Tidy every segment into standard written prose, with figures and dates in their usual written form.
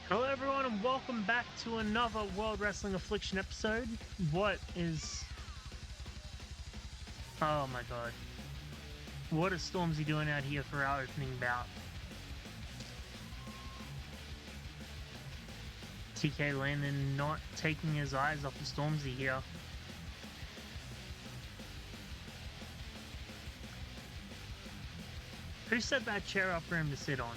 Hello, everyone, and welcome back to another World Wrestling Affliction episode. What is. Oh my god. What is Stormzy doing out here for our opening bout? TK Landon not taking his eyes off of Stormzy here. Who set that chair up for him to sit on?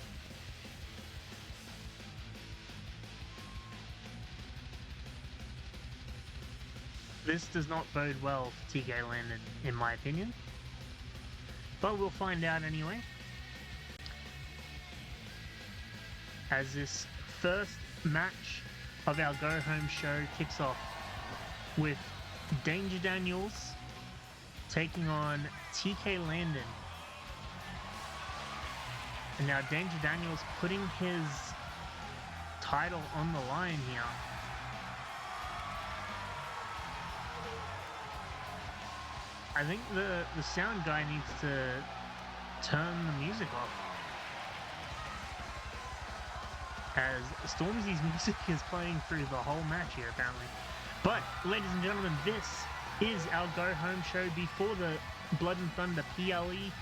This does not bode well for TK Landon, in my opinion. But we'll find out anyway. As this first match of our Go Home show kicks off with Danger Daniels taking on TK Landon. And now Danger Daniels putting his title on the line here. I think the sound guy needs to turn the music off, as Stormzy's music is playing through the whole match here apparently. But ladies and gentlemen, this is our Go Home show before the Blood and Thunder PLE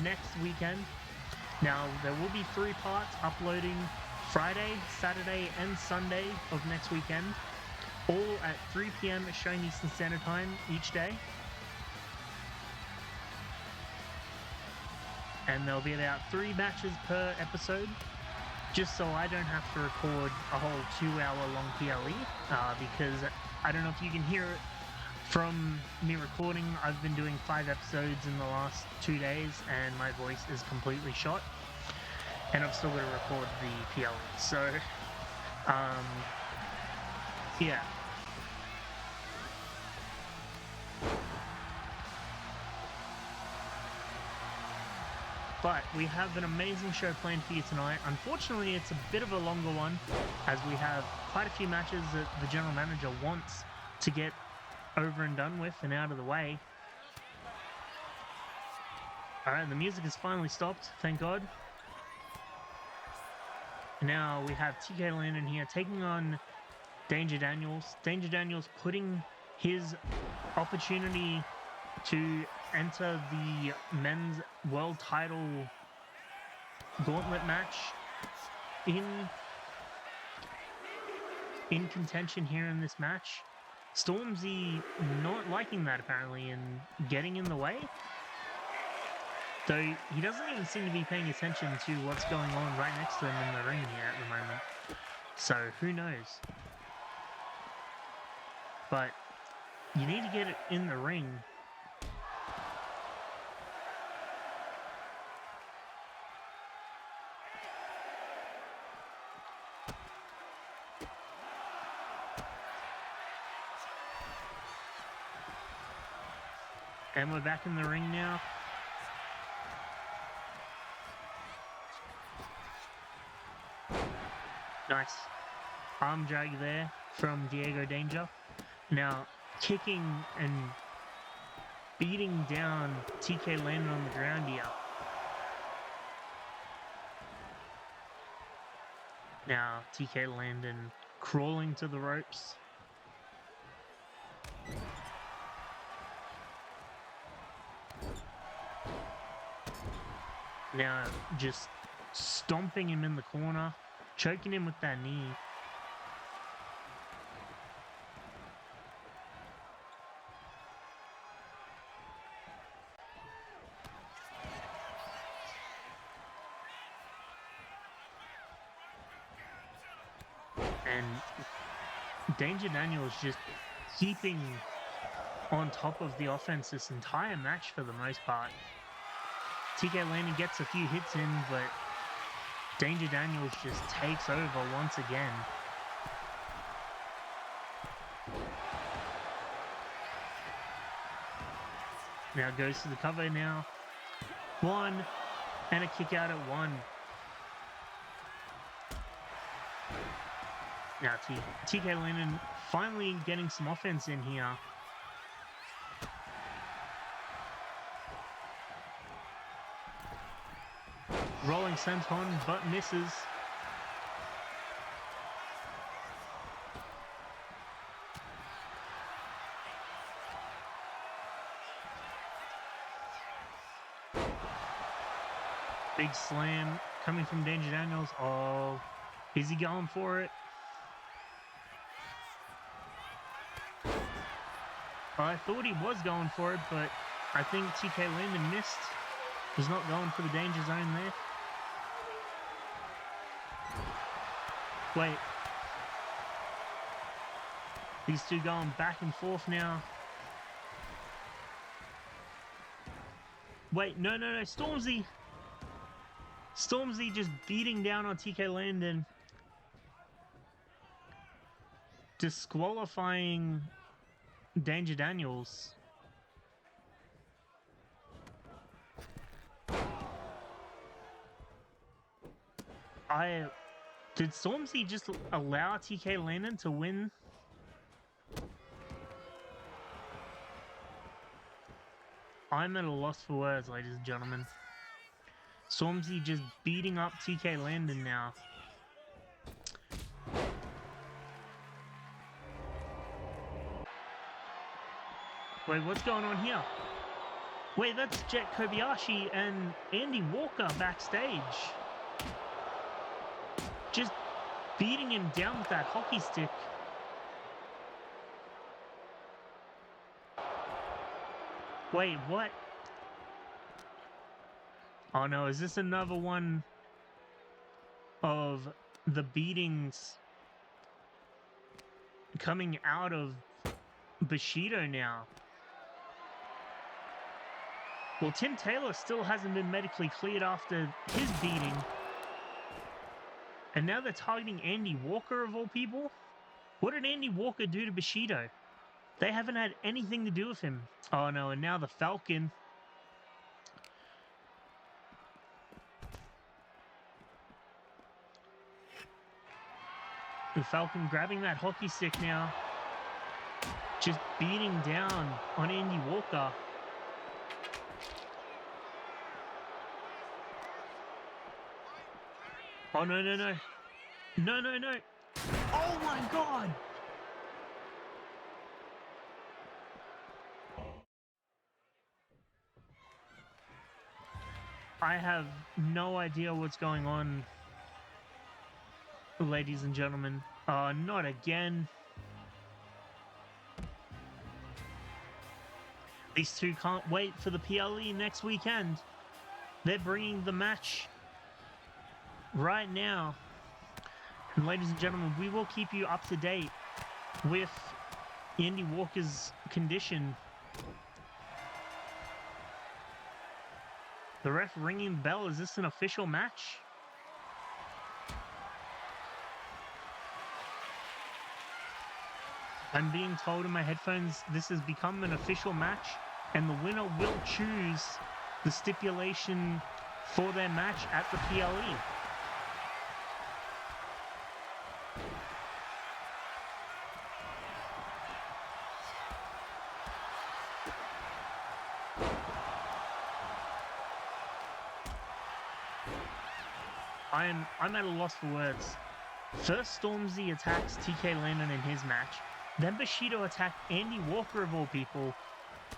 next weekend. Now there will be 3 parts uploading Friday, Saturday and Sunday of next weekend, all at 3 PM Australian Eastern Standard Time each day. And there'll be about 3 matches per episode, just so I don't have to record a whole 2-hour-long PLE, because I don't know if you can hear it from me recording. I've been doing 5 episodes in the last 2 days, and my voice is completely shot, and I've still got to record the PLE, so, yeah. But we have an amazing show planned for you tonight. Unfortunately, it's a bit of a longer one, as we have quite a few matches that the general manager wants to get over and done with and out of the way. Alright, the music has finally stopped, thank God. And now we have TK Landon here taking on Danger Daniels. Danger Daniels putting his opportunity to enter the men's world title gauntlet match in contention here in this match. Stormzy not liking that apparently and getting in the way, though he doesn't even seem to be paying attention to what's going on right next to him in the ring here at the moment, so who knows. But you need to get it in the ring. And we're back in the ring now. Nice arm drag there from Diego Danger. Now kicking and beating down TK Landon on the ground here. Now TK Landon crawling to the ropes. Now just stomping him in the corner, choking him with that knee. And Danger Daniels just keeping on top of the offense this entire match for the most part. TK Landon gets a few hits in, but Danger Daniels just takes over once again. Now goes to the cover now. 1, and a kick out at 1. Now TK Landon finally getting some offense in here. Rolling senton, but misses. Big slam coming from Danger Daniels. Oh, is he going for it? I thought he was going for it, but I think TK Landon missed. Was not going for the danger zone there. Wait. These two going back and forth now. Wait, no. Stormzy. Stormzy just beating down on TK Landon. Disqualifying Danger Daniels. Did Stormzy just allow TK Landon to win? I'm at a loss for words, ladies and gentlemen. Stormzy just beating up TK Landon now. Wait, what's going on here? Wait, that's Jet Kobayashi and Andy Walker backstage. Just beating him down with that hockey stick. Wait, what? Oh no, is this another one of the beatings coming out of Bushido now? Well, Tim Taylor still hasn't been medically cleared after his beating. And now they're targeting Andy Walker of all people? What did Andy Walker do to Bushido? They haven't had anything to do with him. Oh no, and now the Falcon. The Falcon grabbing that hockey stick now. Just beating down on Andy Walker. Oh, no. No. Oh, my God. I have no idea what's going on, ladies and gentlemen. Not again. These two can't wait for the PLE next weekend. They're bringing the match right now. And ladies and gentlemen, we will keep you up to date with Andy Walker's condition. The ref ringing the bell. Is this an official match? I'm being told in my headphones this has become an official match, and the winner will choose the stipulation for their match at the PLE. I'm at a loss for words. First, Stormzy attacks TK Landon in his match. Then Bushido attacked Andy Walker of all people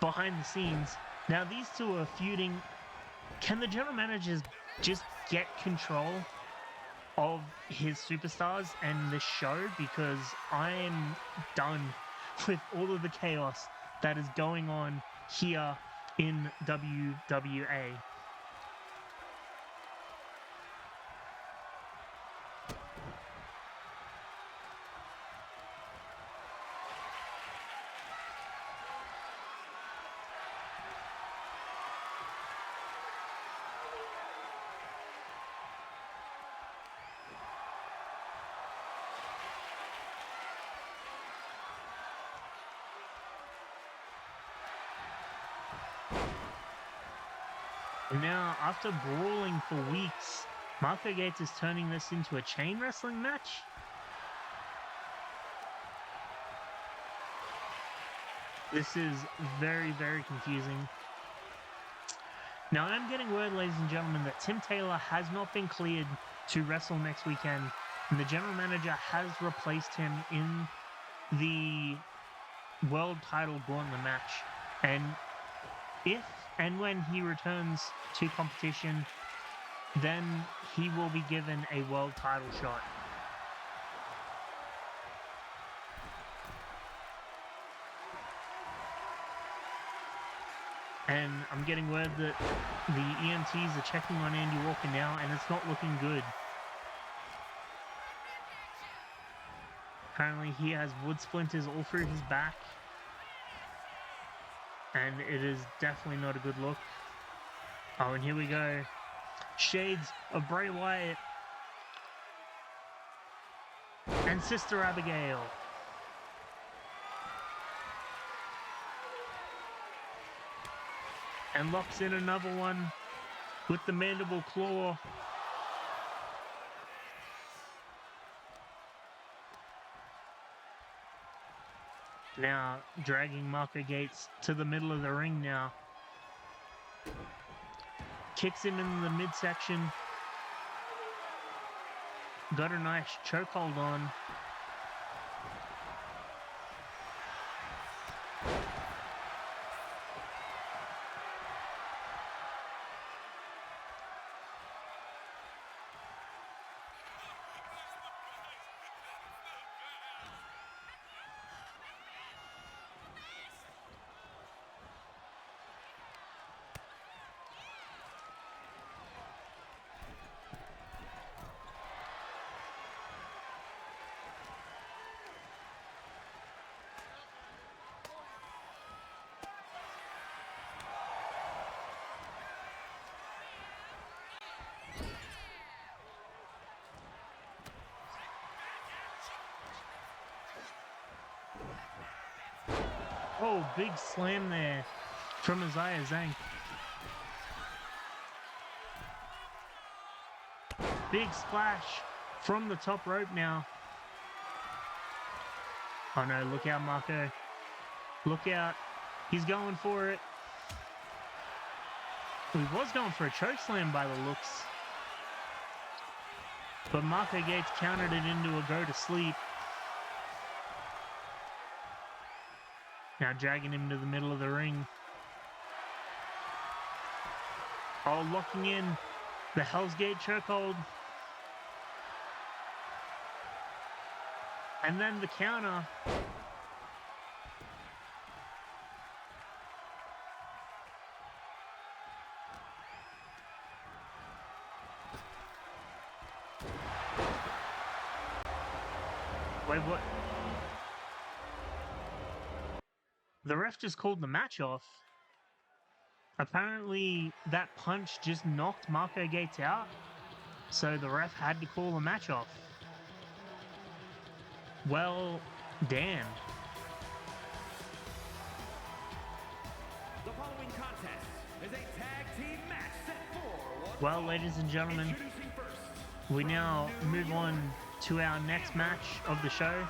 behind the scenes. Now these two are feuding. Can the general managers just get control of his superstars and the show? Because I am done with all of the chaos that is going on here in WWA. Now, after brawling for weeks, Marco Gates is turning this into a chain wrestling match. This is very, very confusing. Now, I'm getting word, ladies and gentlemen, that Tim Taylor has not been cleared to wrestle next weekend, and the general manager has replaced him in the world title gauntlet match. And if and when he returns to competition, then he will be given a world title shot. And I'm getting word that the EMTs are checking on Andy Walker now, and it's not looking good. Apparently he has wood splinters all through his back, and it is definitely not a good look. Oh, and here we go. Shades of Bray Wyatt and Sister Abigail. And locks in another one with the mandible claw. Now dragging Marco Gates to the middle of the ring now. Kicks him in the midsection. Got a nice chokehold on. Oh, big slam there from Isaiah Zank. Big splash from the top rope now. Oh no, look out, Marco. Look out. He's going for it. He was going for a chokeslam by the looks. But Marco Gates countered it into a go to sleep. Now dragging him to the middle of the ring. Oh, locking in the Hell's Gate chokehold. And then the counter. Wait, what? The ref just called the match off. Apparently, that punch just knocked Marco Gates out, so the ref had to call the match off. Well, damn. The following contest is a tag team match set for Well, ladies and gentlemen, we now move on to our next match of the show.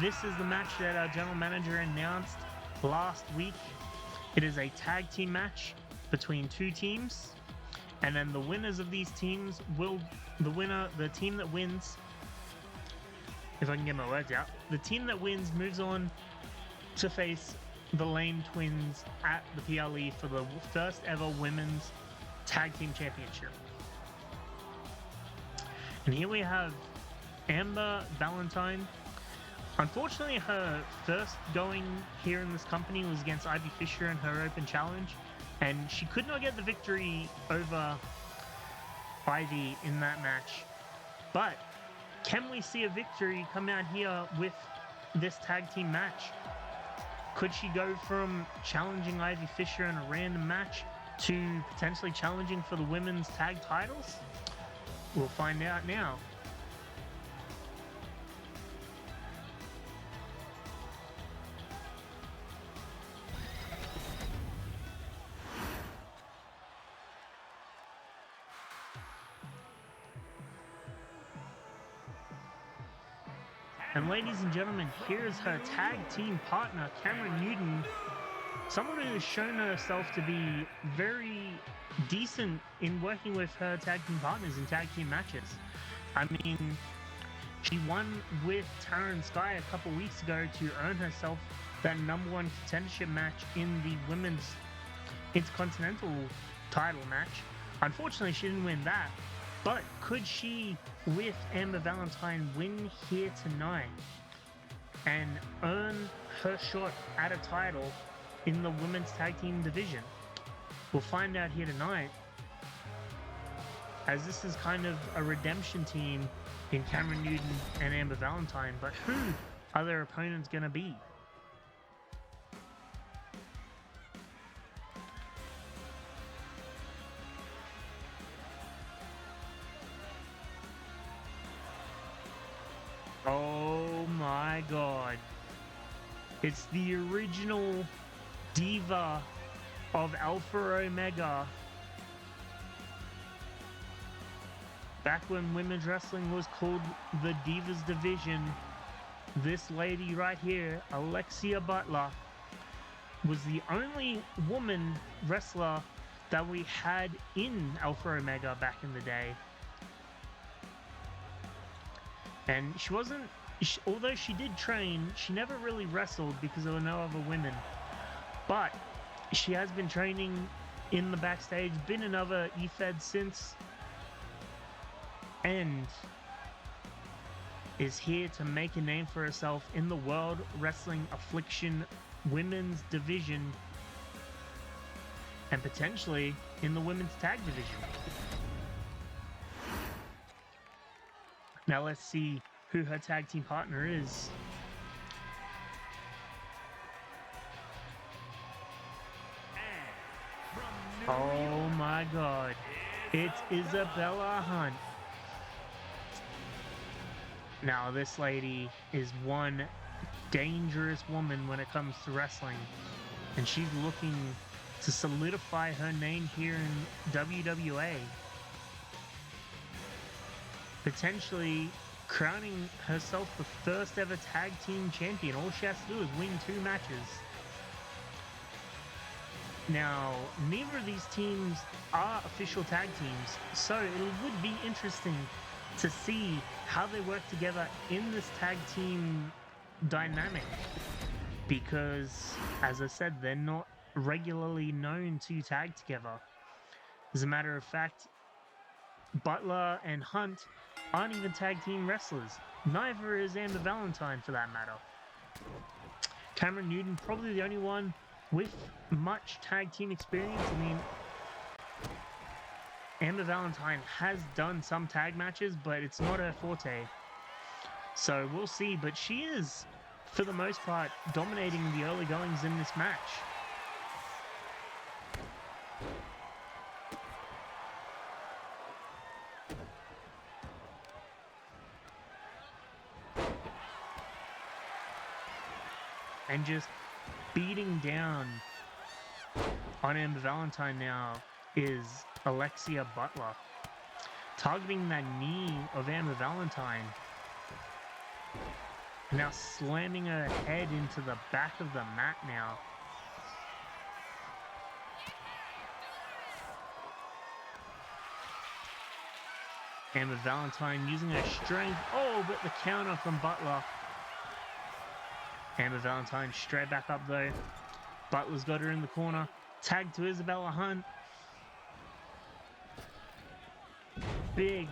This is the match that our general manager announced last week. It is a tag team match between two teams, and then the winners of these teams will, the team that wins, if I can get my words out, the team that wins moves on to face the Lane Twins at the PLE for the first ever women's tag team championship. And here we have Amber Valentine. Unfortunately, her first going here in this company was against Ivy Fisher in her open challenge, and she could not get the victory over Ivy in that match. But can we see a victory come out here with this tag team match? Could she go from challenging Ivy Fisher in a random match to potentially challenging for the women's tag titles? We'll find out now. And ladies and gentlemen, here's her tag team partner, Cameron Newton, someone who has shown herself to be very decent in working with her tag team partners in tag team matches. I mean, she won with Tara and Sky a couple weeks ago to earn herself that #1 contendership match in the women's Intercontinental title match. Unfortunately, she didn't win that. But could she, with Amber Valentine, win here tonight and earn her shot at a title in the women's tag team division? We'll find out here tonight, as this is kind of a redemption team in Cameron Newton and Amber Valentine. But who are their opponents going to be? Oh my god. It's the original diva of Alpha Omega. Back when women's wrestling was called the Divas Division, this lady right here, Alexia Butler, was the only woman wrestler that we had in Alpha Omega back in the day. And she wasn't, although she did train, she never really wrestled because there were no other women. But she has been training in the backstage, been in other EFED since, and is here to make a name for herself in the World Wrestling Affliction Women's Division and potentially in the Women's Tag Division. Now let's see who her tag team partner is. Oh my god. It's Isabella Hunt. Now this lady is one dangerous woman when it comes to wrestling. And she's looking to solidify her name here in WWA. Potentially crowning herself the first ever tag team champion. All she has to do is win 2 matches. Now, neither of these teams are official tag teams, so it would be interesting to see how they work together in this tag team dynamic. Because, as I said, they're not regularly known to tag together. As a matter of fact, Butler and Hunt aren't even tag team wrestlers. Neither is Amber Valentine, for that matter. Cameron Newton, probably the only one with much tag team experience. I mean, Amber Valentine has done some tag matches, but it's not her forte. So we'll see, but she is, for the most part, dominating the early goings in this match. And just beating down on Amber Valentine now is Alexia Butler. Targeting that knee of Amber Valentine. Now slamming her head into the back of the mat now. Amber Valentine using her strength. Oh, but the counter from Butler. Amber Valentine straight back up though. Butler's got her in the corner. Tag to Isabella Hunt. Big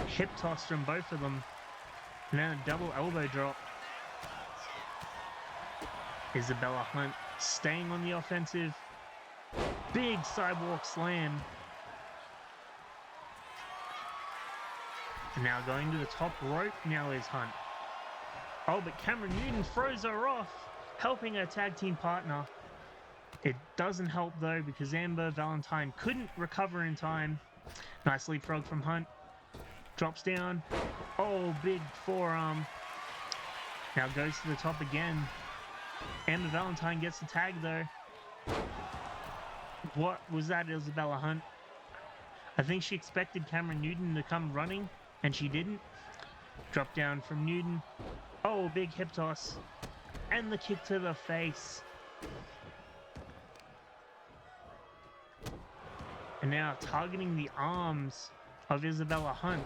hip toss from both of them. And then a double elbow drop. Isabella Hunt staying on the offensive. Big sidewalk slam. And now going to the top rope now is Hunt. Oh, but Cameron Newton throws her off, helping her tag team partner. It doesn't help though, because Amber Valentine couldn't recover in time. Nice leapfrog from Hunt. Drops down. Oh, big forearm. Now goes to the top again. Amber Valentine gets the tag though. What was that, Isabella Hunt? I think she expected Cameron Newton to come running, and she didn't. Drop down from Newton. Oh, big hip toss. And the kick to the face. And now targeting the arms of Isabella Hunt.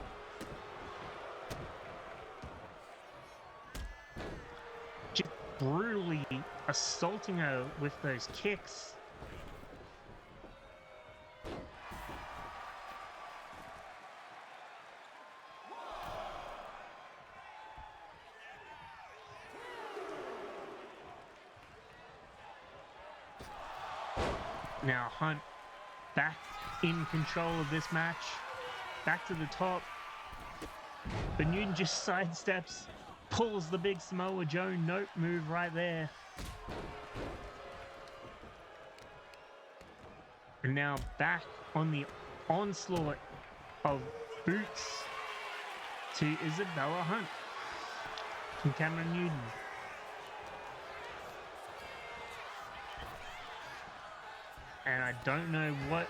Just brutally assaulting her with those kicks. Now Hunt back in control of this match. Back to the top. But Newton just sidesteps, pulls the big Samoa Joe note move right there. And now back on the onslaught of boots to Isabella Hunt from Cameron Newton. And I don't know what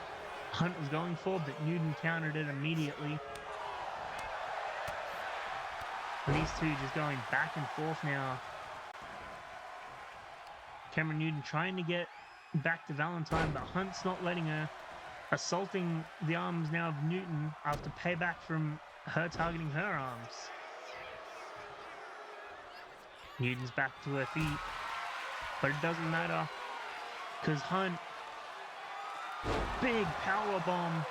Hunt was going for, but Newton countered it immediately. And these two just going back and forth now. Cameron Newton trying to get back to Valentine, but Hunt's not letting her. Assaulting the arms now of Newton after payback from her targeting her arms. Newton's back to her feet, but it doesn't matter because Hunt, big power bomb.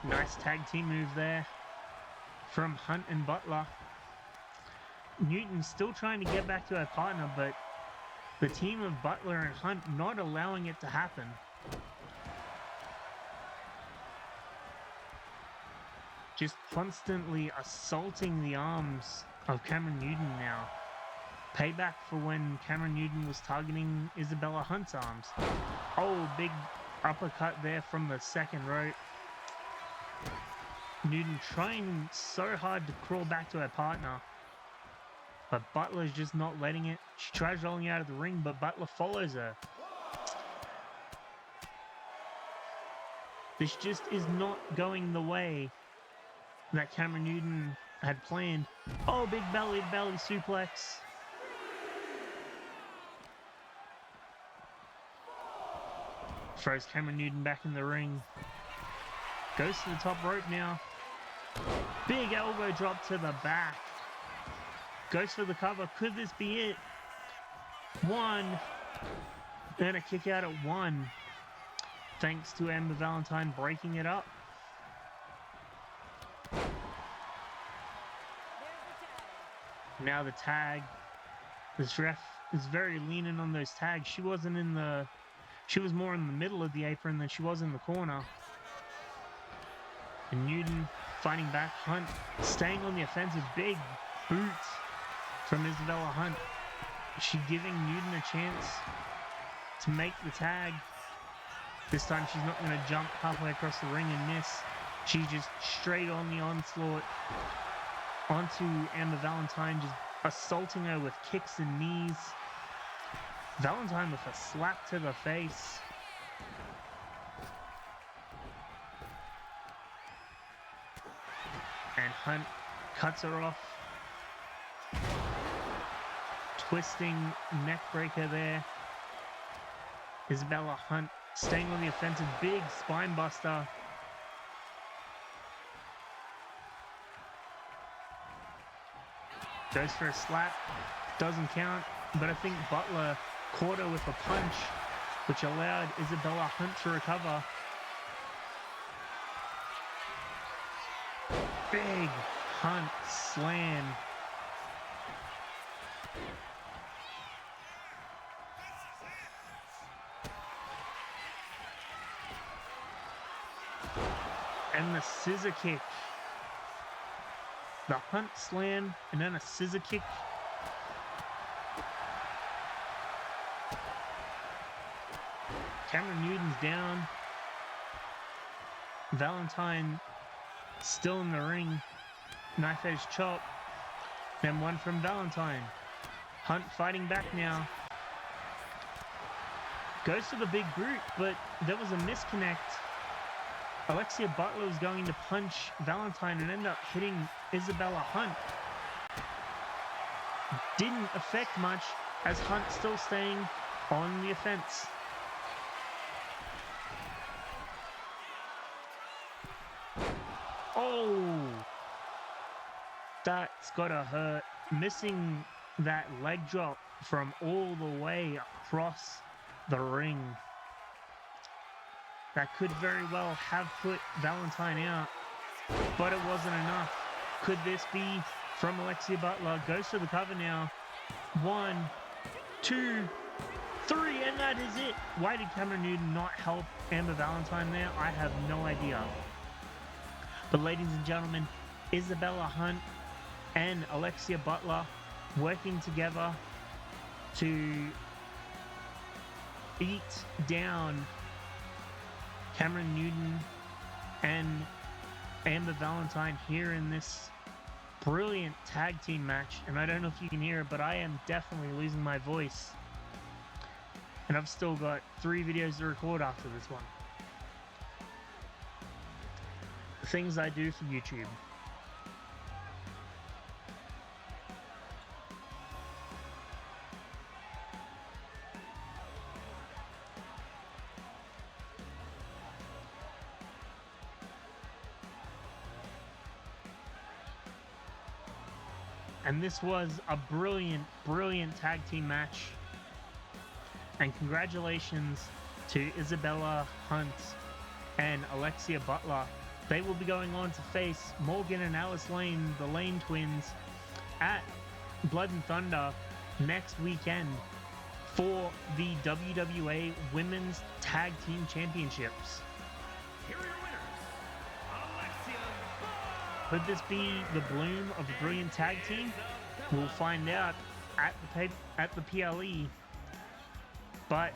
Nice tag team move there from Hunt and Butler. Newton still trying to get back to her partner, but the team of Butler and Hunt not allowing it to happen. Just constantly assaulting the arms of Cameron Newton now. Payback for when Cameron Newton was targeting Isabella Hunt's arms. Oh, big uppercut there from the second rope. Newton trying so hard to crawl back to her partner, but Butler's just not letting it. She tries rolling out of the ring, but Butler follows her. This just is not going the way that Cameron Newton had planned. Oh, big belly-to-belly suplex. Throws Cameron Newton back in the ring. Goes to the top rope now. Big elbow drop to the back. Goes for the cover. Could this be it? One. And a kick out at one. Thanks to Amber Valentine breaking it up. Now the tag. This ref is very leaning on those tags. She was more in the middle of the apron than she was in the corner. And Newton fighting back. Hunt staying on the offensive. Big boots from Isabella Hunt. She giving Newton a chance to make the tag. This time she's not going to jump halfway across the ring and miss. She's just straight on the onslaught onto Amber Valentine, just assaulting her with kicks and knees. Valentine with a slap to the face. And Hunt cuts her off. Twisting neck breaker there. Isabella Hunt staying on the offensive. Big spine buster. Goes for a slap. Doesn't count. But I think Butler caught her with a punch, which allowed Isabella Hunt to recover. Big Hunt slam. And the scissor kick. The Hunt slam and then a scissor kick. Cameron Newton's down. Valentine still in the ring. Knife edge chop. Then one from Valentine. Hunt fighting back now. Goes to the big boot, but there was a misconnect. Alexia Butler was going to punch Valentine and end up hitting Isabella Hunt. Didn't affect much as Hunt still staying on the offense. Oh! That's gotta hurt. Missing that leg drop from all the way across the ring. that could very well have put Valentine out, but it wasn't enough. Could this be from Alexia Butler? Goes to the cover now. 1, 2, 3, and that is it. Why did Cameron Newton not help Amber Valentine there? I have no idea. But ladies and gentlemen, Isabella Hunt and Alexia Butler working together to beat down Cameron Newton and Amber Valentine here in this brilliant tag team match. And I don't know if you can hear it, but I am definitely losing my voice. And I've still got 3 videos to record after this one. The things I do for YouTube. And this was a brilliant, brilliant tag team match. And congratulations to Isabella Hunt and Alexia Butler. They will be going on to face Morgan and Alice Lane, the Lane twins, at Blood and Thunder next weekend for the WWA Women's Tag Team Championships. Here are your winners, Alexia Butler. Could this be the bloom of a brilliant tag team? We'll find out at the PLE. But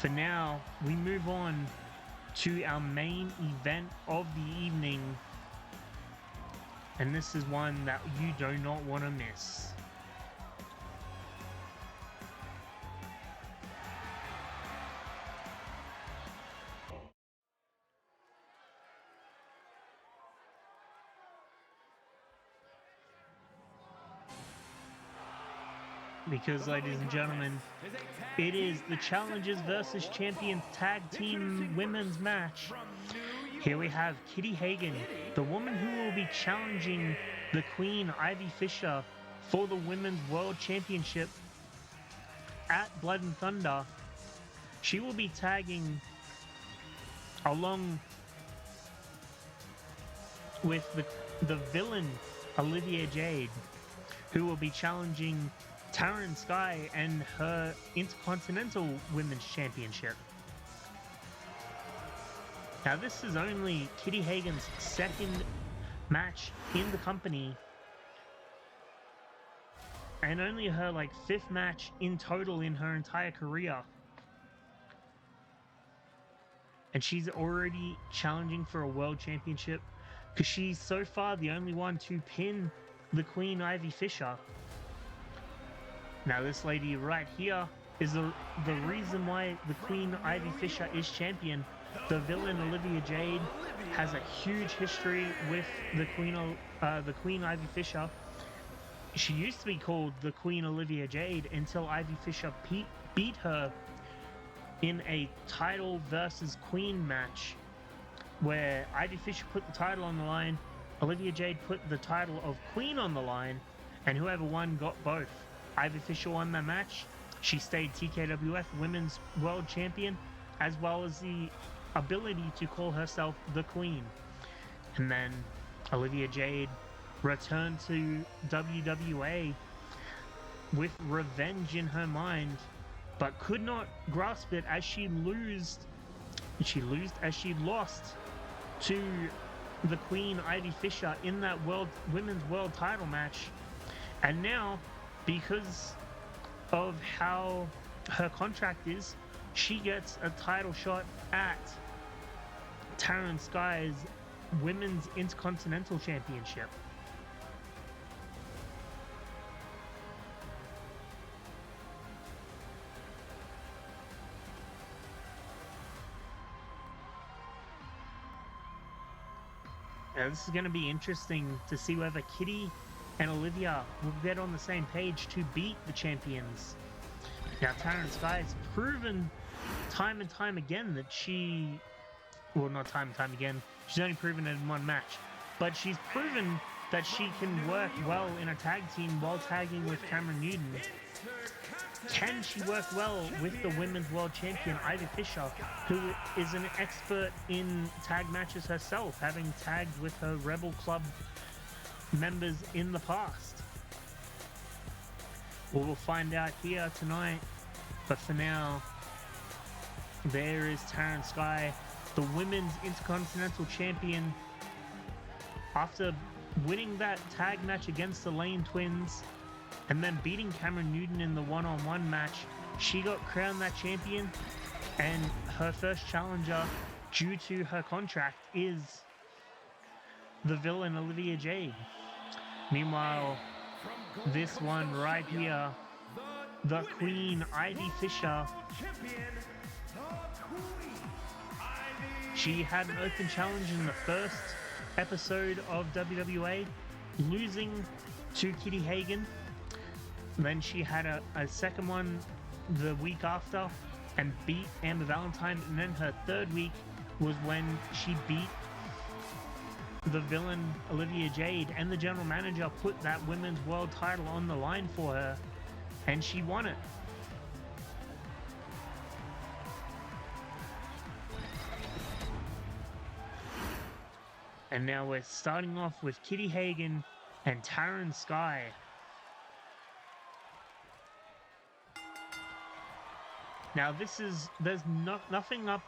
for now, we move on to our main event of the evening. And this is one that you do not want to miss. Because, ladies and gentlemen, it is the Challengers versus Champions Tag Team Women's match. Here we have Kitty Hagan, the woman who will be challenging the Queen Ivy Fisher for the Women's World Championship at Blood and Thunder. She will be tagging along with the villain Olivia Jade, who will be challenging Taryn Sky and her Intercontinental Women's Championship. Now, this is only Kitty Hagan's second match in the company, and only her 5th match in total in her entire career. And she's already challenging for a world championship because she's so far the only one to pin the Queen Ivy Fisher. Now, this lady right here is the reason why the Queen Ivy Fisher is champion. The villain Olivia Jade has a huge history with the Queen Ivy Fisher. She used to be called the Queen Olivia Jade until Ivy Fisher beat her in a title versus Queen match, where Ivy Fisher put the title on the line, Olivia Jade put the title of Queen on the line, and whoever won got both. Ivy Fisher won that match. She stayed TKWF Women's World Champion, as well as the ability to call herself the Queen. And then Olivia Jade returned to WWA with revenge in her mind, but could not grasp it as she lost to the Queen Ivy Fisher in that Women's World title match. And now, because of how her contract is, she gets a title shot at Taryn Sky's Women's Intercontinental Championship. Now, this is going to be interesting to see whether Kitty and Olivia will get on the same page to beat the champions. Now, Taryn Sky has proven time and time again that not time and time again, she's only proven it in one match, but she's proven that she can work well in a tag team while tagging with Cameron Newton. Can she work well with the Women's World Champion, Ivy Fisher, who is an expert in tag matches herself, having tagged with her Rebel Club members in the past? Well, we'll find out here tonight, but for now, there is Taryn Sky, the Women's Intercontinental Champion. After winning that tag match against the Lane Twins, and then beating Cameron Newton in the one-on-one match, she got crowned that champion, and her first challenger, due to her contract, is the villain Olivia Jade. Meanwhile, this one right here, the Queen, Ivy Fisher, she had an open challenge in the first episode of WWA, losing to Kitty Hagan. Then she had a second one the week after and beat Amber Valentine. And then her third week was when she beat the villain Olivia Jade, and the general manager put that women's world title on the line for her, and she won it. And now we're starting off with Kitty Hagan and Taryn Sky. Now there's nothing up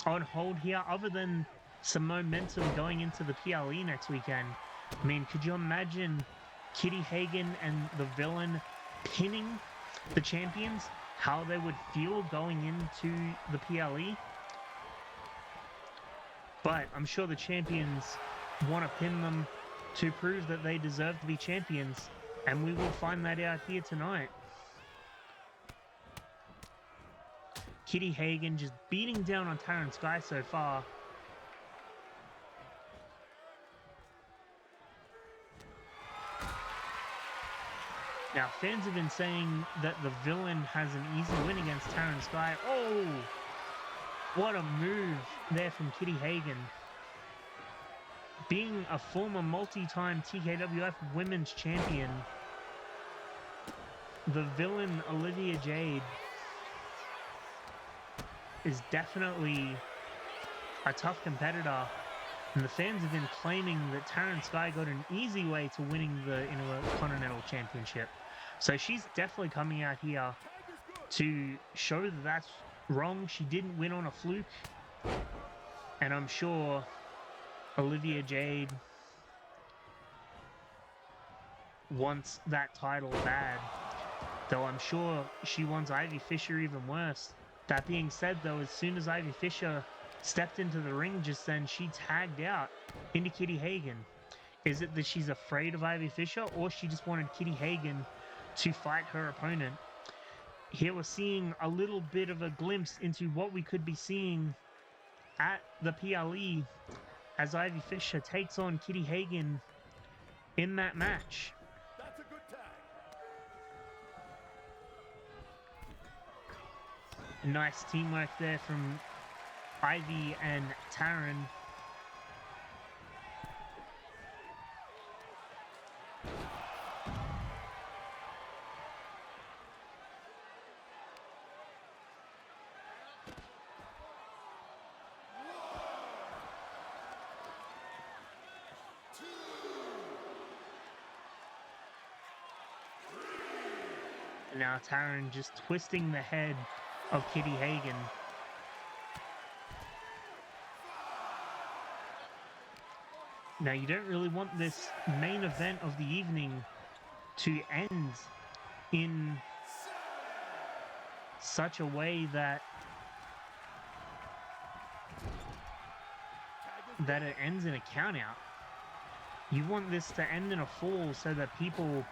on hold here other than some momentum going into the PLE next weekend. I mean, could you imagine Kitty Hagan and the villain pinning the champions? How they would feel going into the PLE? But I'm sure the champions want to pin them to prove that they deserve to be champions, and we will find that out here tonight. Kitty Hagan just beating down on Taryn Sky so far. Now, fans have been saying that the villain has an easy win against Taryn Sky. Oh! What a move there from Kitty Hagan. Being a former multi-time TKWF Women's Champion, the villain Olivia Jade is definitely a tough competitor, and the fans have been claiming that Taryn Sky got an easy way to winning the Intercontinental Championship. So she's definitely coming out here to show that that's wrong. She didn't win on a fluke, and I'm sure Olivia Jade wants that title bad, though I'm sure she wants Ivy Fisher even worse. That being said, though, as soon as Ivy Fisher stepped into the ring just then, she tagged out into Kitty Hagan. Is it that she's afraid of Ivy Fisher, or she just wanted Kitty Hagan to fight her opponent? Here we're seeing a little bit of a glimpse into what we could be seeing at the PLE as Ivy Fisher takes on Kitty Hagan in that match. That's a good tag. Nice teamwork there from Ivy and Taryn. Now Taryn just twisting the head of Kitty Hagan. Now you don't really want this main event of the evening to end in such a way that it ends in a count out. You want this to end in a fall so that people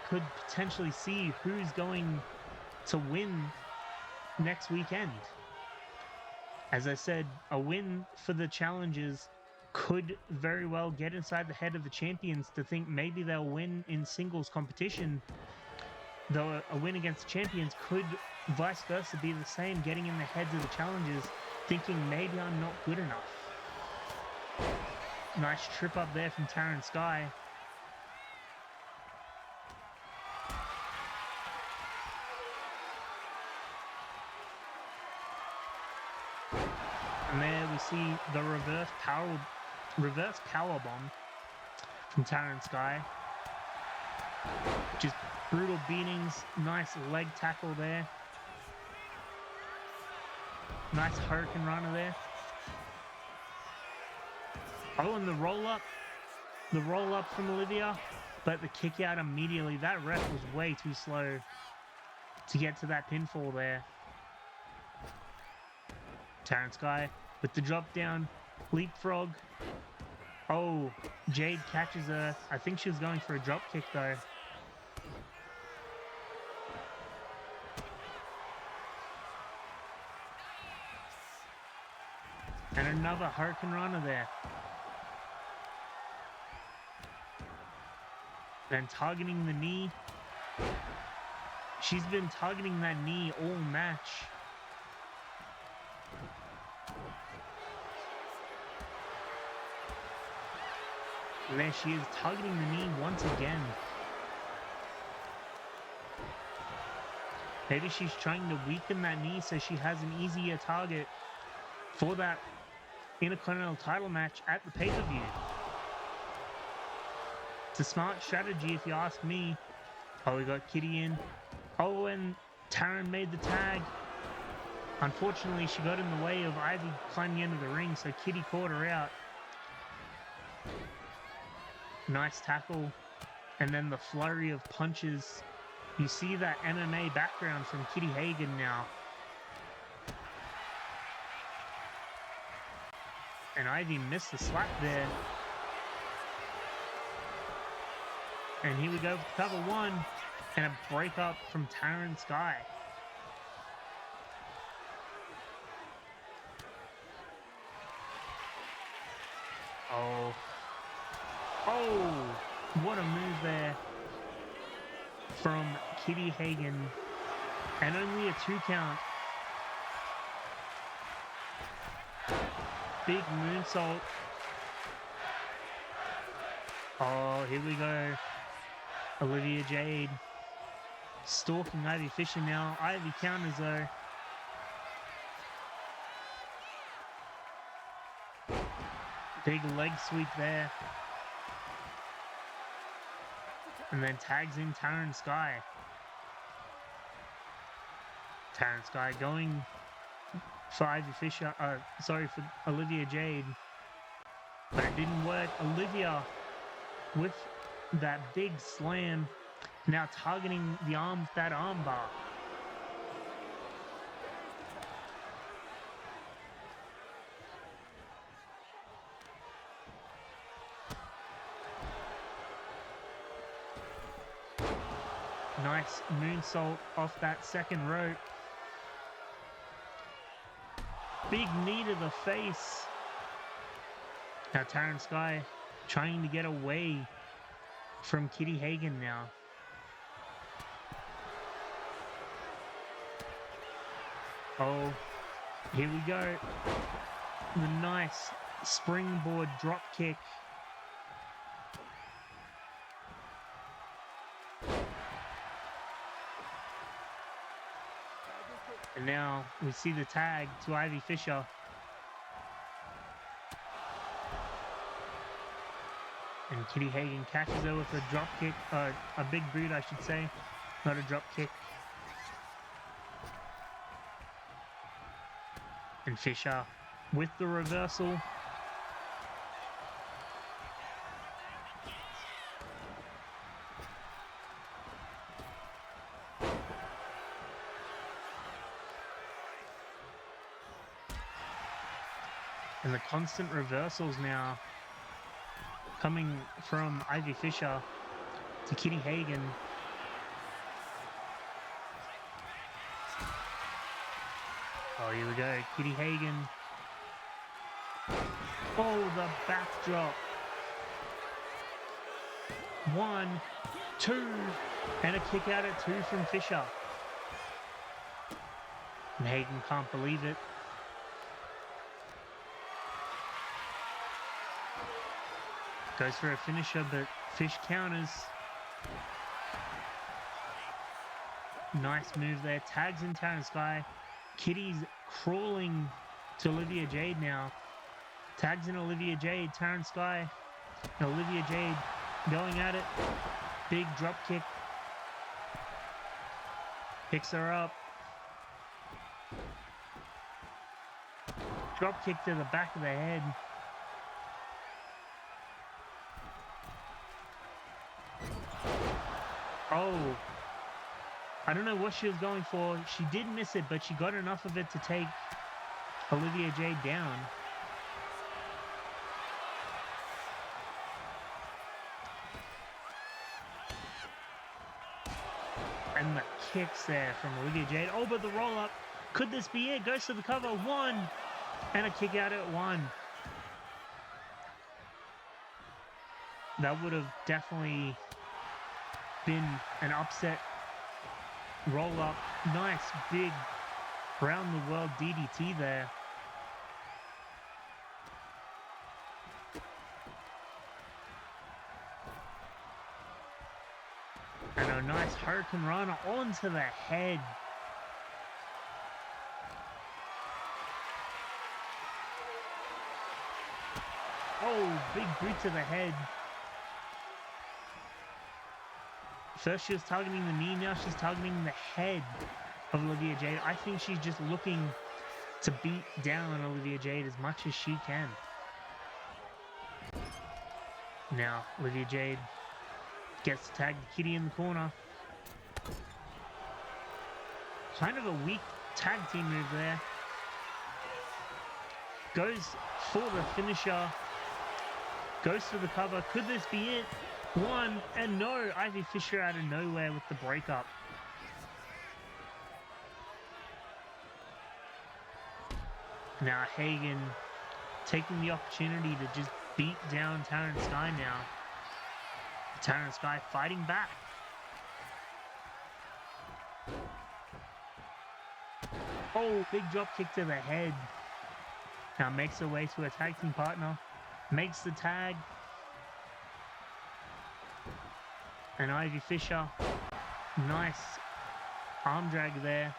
could potentially see who's going to win next weekend. As I said, a win for the challengers could very well get inside the head of the champions to think maybe they'll win in singles competition, though a win against the champions could vice versa be the same, getting in the heads of the challengers thinking maybe I'm not good enough. Nice trip up there from Taryn Sky. see the reverse power bomb from Taryn Sky. Just brutal beatings. Nice leg tackle there. Nice Hurricane Runner there. Oh, and the roll up from Olivia, but the kick out immediately. That ref was way too slow to get to that pinfall there. Taryn Sky with the drop down, leapfrog. Oh, Jade catches her. I think she was going for a drop kick though. And another Hurricane Runner there. Then targeting the knee. She's been targeting that knee all match. And there she is, targeting the knee once again. Maybe she's trying to weaken that knee so she has an easier target for that Intercontinental title match at the pay-per-view. It's a smart strategy if you ask me. Oh, we got Kitty in. Oh, and Taryn made the tag. Unfortunately, she got in the way of Ivy climbing the end of the ring, so Kitty caught her out. Nice tackle. And then the flurry of punches. You see that MMA background from Kitty Hagen now. And Ivy missed the slap there. And here we go with cover one. And a breakup from Taryn Sky. Oh. Oh! What a move there from Kitty Hagen. And only a 2 count. Big moonsault. Oh, here we go. Olivia Jade stalking Ivy Fisher now. Ivy counters though. Big leg sweep there. And then tags in Taryn Sky. Taryn Sky going for Ivy Fisher, for Olivia Jade. But it didn't work. Olivia with that big slam, now targeting the arm with that arm bar. Nice moonsault off that second rope. Big knee to the face. Now Taryn Sky trying to get away from Kitty Hagen now. Oh, here we go. The nice springboard drop kick. And now we see the tag to Ivy Fisher. And Kitty Hagen catches her with a drop kick, a big boot I should say, not a drop kick. And Fisher with the reversal. And the constant reversals now coming from Ivy Fisher to Kitty Hagen. Oh, here we go. Kitty Hagen. Oh, the backdrop. 1, 2, and a kick out at 2 from Fisher. And Hagen can't believe it. Goes for a finisher, but Fish counters. Nice move there. Tags in Taryn Sky. Kitty's crawling to Olivia Jade now. Tags in Olivia Jade, Taryn Sky, and Olivia Jade going at it. Big drop kick. Picks her up. Drop kick to the back of the head. Oh. I don't know what she was going for. She did miss it, but she got enough of it to take Olivia Jade down. And the kicks there from Olivia Jade. Oh, but the roll-up. Could this be it? Goes to the cover. 1. And a kick out at 1. That would have definitely been an upset roll-up. Nice, big, round-the-world DDT there. And a nice Hurricane Rana onto the head. Oh, big boot to the head. First she was targeting the knee, now she's targeting the head of Olivia Jade. I think she's just looking to beat down Olivia Jade as much as she can. Now, Olivia Jade gets to tag Kitty in the corner. Kind of a weak tag team move there. Goes for the finisher. Goes for the cover. Could this be it? 1, and no, Ivy Fisher out of nowhere with the breakup. Now Hagen taking the opportunity to just beat down Taryn Sky now. Taryn Sky fighting back. Oh, big drop kick to the head. Now makes her way to her tag team partner. Makes the tag. And Ivy Fisher, nice arm drag there.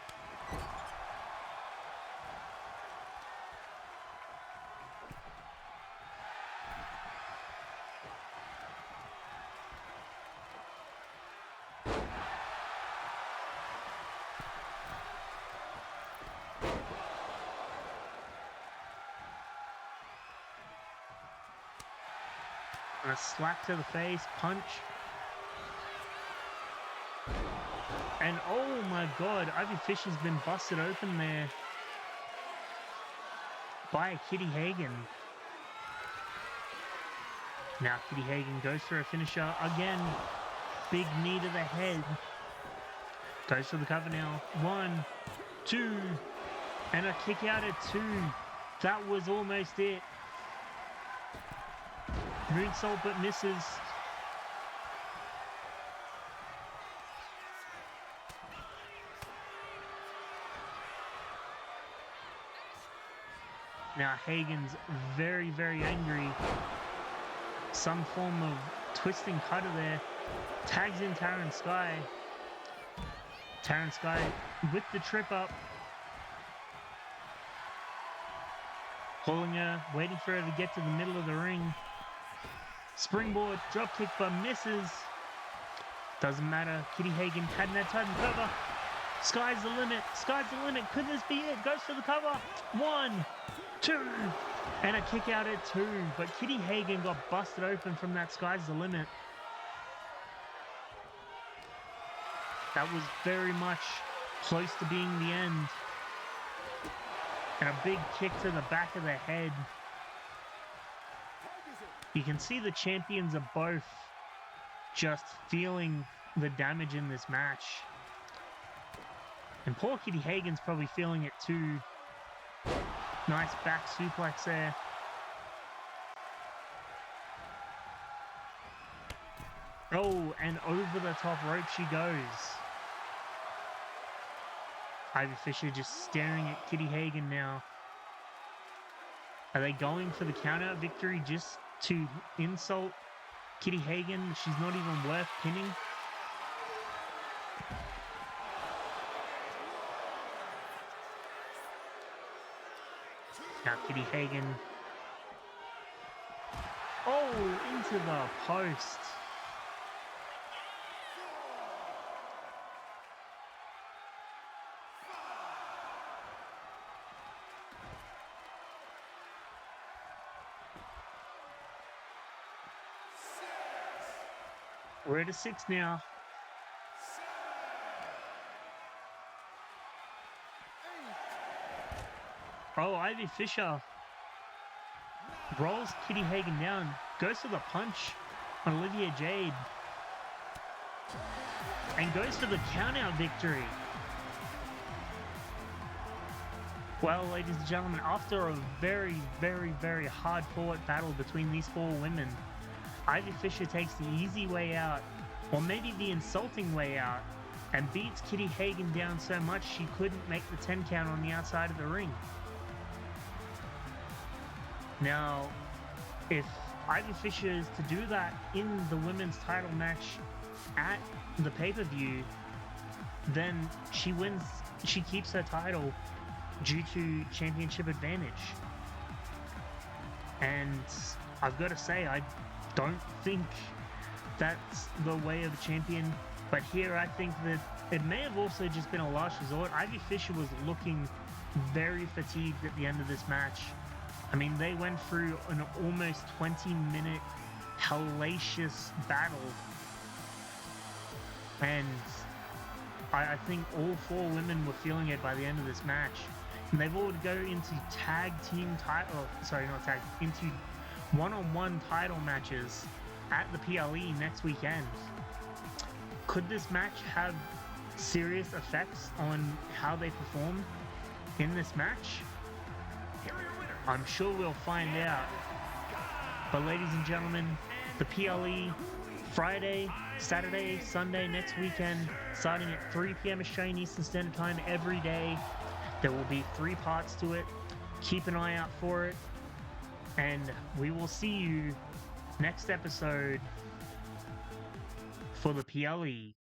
And a slap to the face, punch. And oh my god, Ivy Fisher's been busted open there by Kitty Hagen. Now Kitty Hagen goes for a finisher again. Big knee to the head. Goes for the cover now. 1, 2, and a kick out at 2. That was almost it. Moonsault but misses. Now Hagen's very, very angry. Some form of twisting cutter there. Tags in Taryn Sky. Taryn Sky with the trip up. Pulling her, waiting for her to get to the middle of the ring. Springboard, drop kick but misses. Doesn't matter. Kitty Hagen hadn't had time to cover. Sky's the limit. Sky's the limit. Could this be it? Goes for the cover. 1, 2, and a kick out at 2. But Kitty Hagen got busted open from that Sky's the limit. That was very much close to being the end. And a big kick to the back of the head. You can see the champions are both just feeling the damage in this match. And poor Kitty Hagen's probably feeling it too. Nice back suplex there. Oh, and over the top rope she goes. Ivy Fisher just staring at Kitty Hagen now. Are they going for the count-out victory just to insult Kitty Hagen? She's not even worth pinning. Now Kitty Hagen Oh, into the post. We're at a 6 now. Oh, Ivy Fisher rolls Kitty Hagen down, goes for the punch on Olivia Jade, and goes for the count-out victory. Well, ladies and gentlemen, after a very, very, very hard-fought battle between these 4 women, Ivy Fisher takes the easy way out, or maybe the insulting way out, and beats Kitty Hagen down so much she couldn't make the 10 count on the outside of the ring. Now, if Ivy Fisher is to do that in the women's title match at the pay-per-view, then she wins, she keeps her title due to championship advantage. And I've got to say, I don't think that's the way of a champion, but here I think that it may have also just been a last resort. Ivy Fisher was looking very fatigued at the end of this match. I mean, they went through an almost 20-minute hellacious battle, and I think all 4 women were feeling it by the end of this match. And they've all to go into tag team title, sorry, not tag, into one-on-one title matches at the PLE next weekend. Could this match have serious effects on how they perform in this match? I'm sure we'll find out. But ladies and gentlemen, the PLE Friday, Saturday, Sunday, next weekend, starting at 3 p.m. Australian Eastern Standard Time every day. There will be 3 parts to it. Keep an eye out for it. And we will see you next episode for the PLE.